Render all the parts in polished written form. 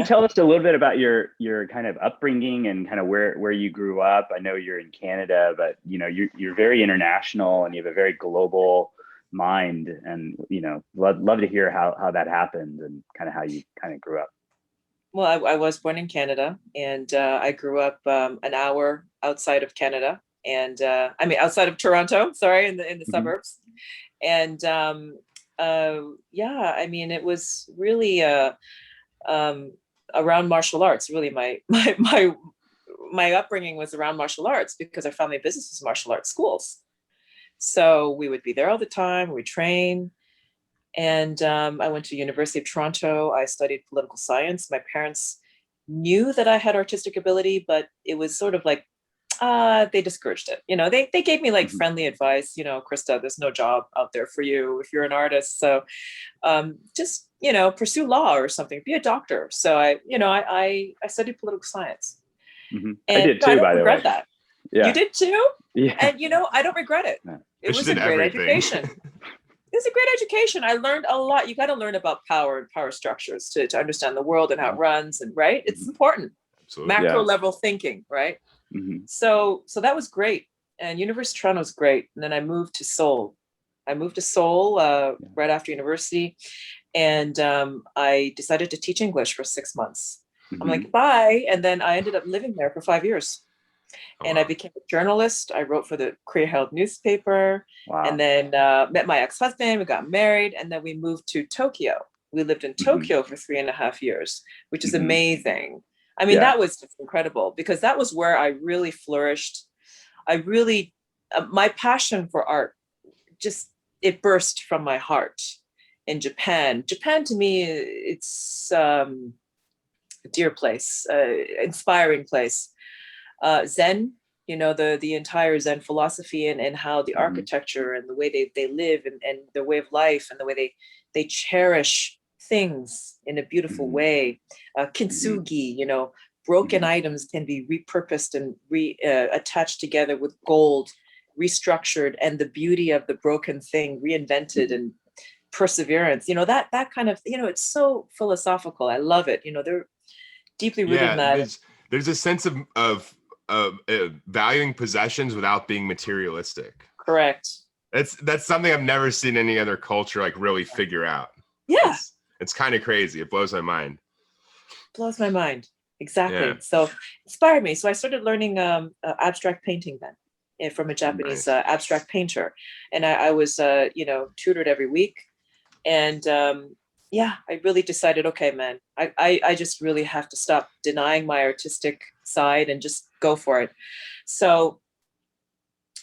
you tell us a little bit about your kind of upbringing and kind of where you grew up? I know you're in Canada, but you're very international and you have a very global mind, and love to hear how that happened and kind of how you kind of grew up. Well, I was born in Canada, and I grew up an hour outside of Canada, and outside of Toronto, sorry, in the suburbs. And it was really around martial arts. Really, my upbringing was around martial arts because our family business was martial arts schools. So we would be there all the time. We train. And I went to University of Toronto. I studied political science. My parents knew that I had artistic ability, but it was sort of like, they discouraged it. They gave me like friendly advice, Krista, there's no job out there for you if you're an artist. So just, pursue law or something, be a doctor. So I studied political science. And I did too, by the way. I don't regret that. Yeah. You did too? Yeah. And I don't regret it. Yeah. It was a great education. It was a great education. I learned a lot. You got to learn about power and power structures to understand the world and how it runs. And right, it's important. Absolutely. Macro level thinking, right? So that was great. And University of Toronto was great. And then I moved to Seoul. Right after university, and I decided to teach English for 6 months. I'm like, bye. And then I ended up living there for 5 years. And I became a journalist. I wrote for the Korea Herald newspaper. Wow. And then met my ex-husband. We got married, and then we moved to Tokyo. We lived in Tokyo for 3.5 years, which is amazing. I mean, that was just incredible because that was where I really flourished. My passion for art, it burst from my heart in Japan. Japan to me, it's a dear place, inspiring place. Zen, the entire Zen philosophy and how the architecture and the way they live and their way of life and the way they cherish things in a beautiful way. Kintsugi, broken items can be repurposed and attached together with gold, restructured, and the beauty of the broken thing reinvented and perseverance. That kind of, it's so philosophical. I love it. They're deeply rooted in that. There's a sense of valuing possessions without being materialistic. Correct. That's something I've never seen any other culture like really figure out. Yeah. It's kind of crazy. It blows my mind. Exactly. Yeah. So inspired me. So I started learning abstract painting then from a Japanese abstract painter. And I was, tutored every week. And I really decided, okay, man, I just really have to stop denying my artistic side and just go for it. So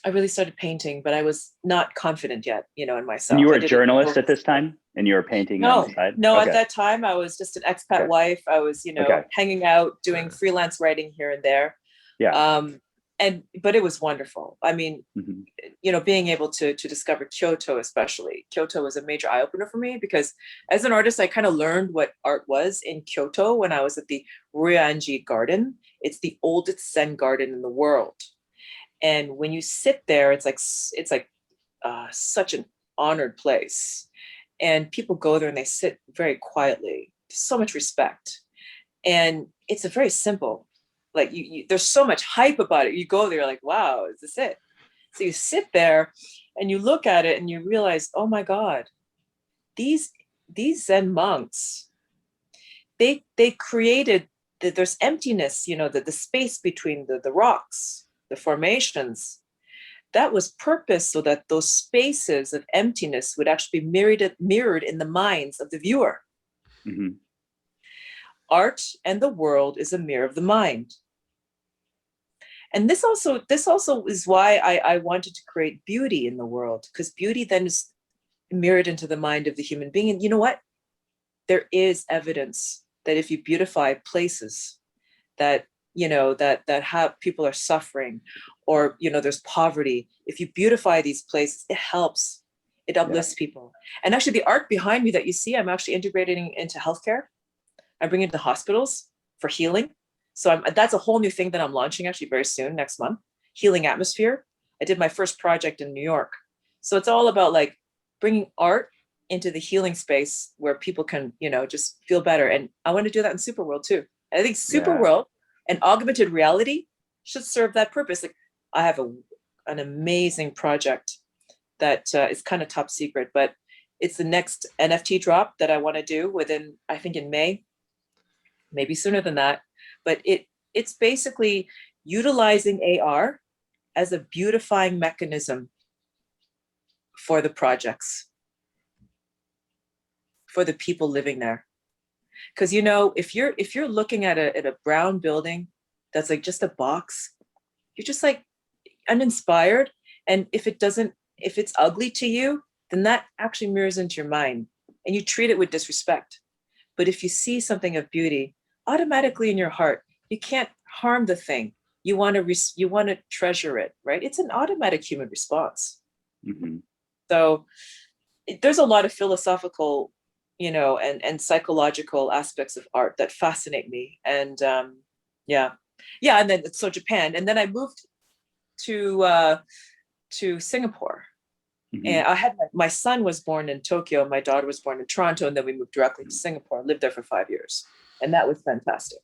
I really started painting, but I was not confident yet, in myself. And you were a journalist at this time, and you were painting on the side? No, at that time I was just an expat wife. I was, hanging out, doing freelance writing here and there. Yeah. But it was wonderful. I mean, being able to discover Kyoto, especially. Kyoto was a major eye opener for me because as an artist, I kind of learned what art was in Kyoto when I was at the Ryoanji Garden. It's the oldest Zen garden in the world. And when you sit there, it's like such an honored place. And people go there and they sit very quietly. So much respect. And it's a very simple, like there's so much hype about it. You go there like, wow, is this it? So you sit there and you look at it and you realize, oh my God, these Zen monks, they created there's emptiness, the space between the rocks, the formations. That was purpose so that those spaces of emptiness would actually be mirrored in the minds of the viewer. Art and the world is a mirror of the mind. And this also is why I wanted to create beauty in the world, because beauty then is mirrored into the mind of the human being. And you know what? There is evidence that if you beautify places that have people are suffering, or there's poverty, if you beautify these places, it helps. It uplifts people. And actually, the art behind me that you see, I'm actually integrating into healthcare. I'm bringing it to hospitals for healing. So that's a whole new thing that I'm launching actually very soon, next month. Healing atmosphere. I did my first project in New York. So it's all about like bringing art into the healing space where people can, you know, just feel better. And I want to do that in SuperWorld too. I think SuperWorld and augmented reality should serve that purpose. Like, I have an amazing project that is kind of top secret, but it's the next NFT drop that I want to do within, I think in May, maybe sooner than that. But it's basically utilizing AR as a beautifying mechanism for the projects, for the people living there. Because, you know, if you're looking at a brown building that's like just a box, you're just like uninspired. And if it's ugly to you, then that actually mirrors into your mind and you treat it with disrespect. But if you see something of beauty, automatically in your heart, you can't harm the thing. You want to treasure it, right? It's an automatic human response. Mm-hmm. So there's a lot of philosophical, you know, and psychological aspects of art that fascinate me. And yeah. And then so Japan, and then I moved to Singapore. Mm-hmm. And I had my son was born in Tokyo, my daughter was born in Toronto, and then we moved directly to Singapore and lived there for 5 years. And that was fantastic.